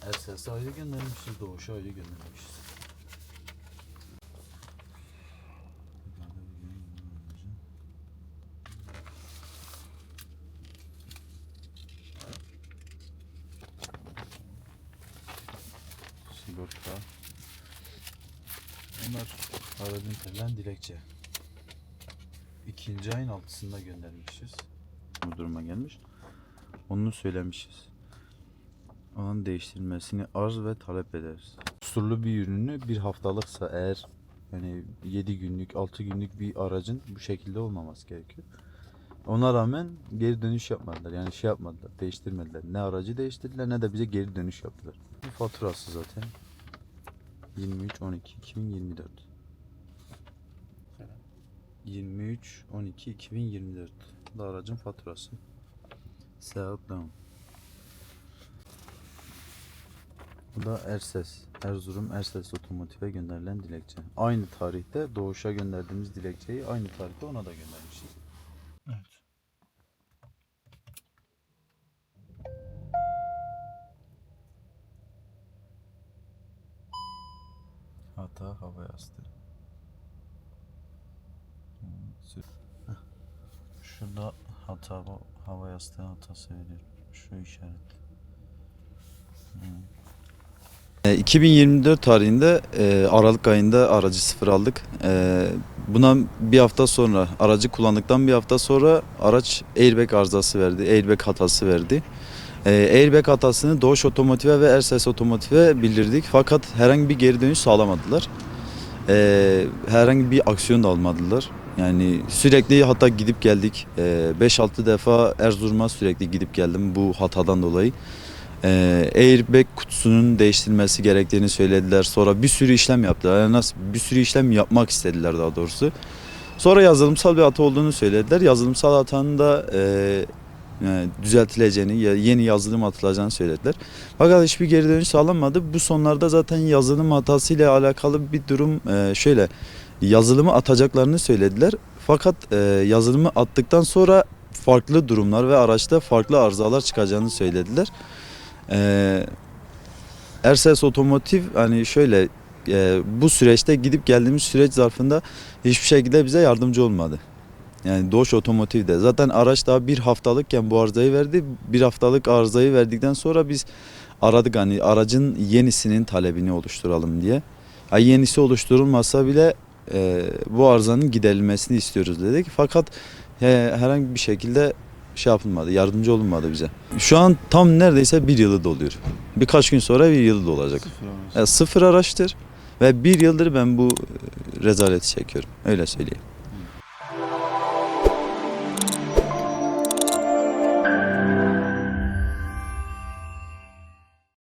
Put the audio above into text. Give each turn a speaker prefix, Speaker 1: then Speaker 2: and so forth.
Speaker 1: Erses'e ayrı göndermişiz, Doğuş'a ayrı göndermişiz. Sigorta. Bunlar aracın verilen dilekçe. 2. ayın 6'sında göndermişiz. Bu duruma gelmiş. Onu söylemişiz. Onun değiştirilmesini arz ve talep ederiz. Kusurlu bir ürünü bir haftalıksa eğer, yani 7 günlük 6 günlük bir aracın bu şekilde olmaması gerekiyor. Ona rağmen geri dönüş yapmadılar. Yani şey yapmadılar, değiştirmediler. Ne aracı değiştirdiler ne de bize geri dönüş yaptılar. Bu faturası zaten 23.12.2024. 23.12.2024. Bu da aracın faturası. Seat Leon. Bu da Erses. Erzurum Erses Otomotiv'e gönderilen dilekçe. Aynı tarihte Doğuş'a gönderdiğimiz dilekçeyi aynı tarihte ona da göndermişiz. Evet. Hata hava yastığı. Şurada hata, hava yastığı hatası veriyor. Şu işaret. 2024 tarihinde Aralık ayında aracı sıfır aldık. Buna bir hafta sonra, aracı kullandıktan bir hafta sonra araç airbag arızası verdi, airbag hatası verdi. Airbag hatasını Doğuş Otomotiv'e ve Erses Otomotiv'e bildirdik fakat herhangi bir geri dönüş sağlamadılar. Herhangi bir aksiyon da almadılar. Yani sürekli hatta gidip geldik. 5-6 defa Erzurum'a sürekli gidip geldim bu hatadan dolayı. Airbag kutusunun değiştirilmesi gerektiğini söylediler. Sonra bir sürü işlem yaptılar. Yani nasıl bir sürü işlem yapmak istediler daha doğrusu. Sonra yazılımsal bir hata olduğunu söylediler. Yazılımsal hatanın da yani düzeltileceğini, yeni yazılım atılacağını söylediler. Fakat hiçbir geri dönüş sağlanmadı. Bu sonlarda zaten yazılım hatasıyla alakalı bir durum şöyle. Yazılımı atacaklarını söylediler. Fakat yazılımı attıktan sonra farklı durumlar ve araçta farklı arızalar çıkacağını söylediler. Erses Otomotiv hani şöyle bu süreçte gidip geldiğimiz süreç zarfında hiçbir şekilde bize yardımcı olmadı. Yani Doğuş Otomotiv'de zaten araç daha bir haftalıkken bu arızayı verdi. Bir haftalık arızayı verdikten sonra biz aradık hani aracın yenisinin talebini oluşturalım diye. Yenisi oluşturulmasa bile bu arızanın giderilmesini istiyoruz dedik. Fakat herhangi bir şekilde şey yapılmadı, yardımcı olunmadı bize. Şu an tam neredeyse bir yılı doluyor. Birkaç gün sonra bir yılı dolacak. Sıfır araçtır ve bir yıldır ben bu rezaleti çekiyorum. Öyle söyleyeyim.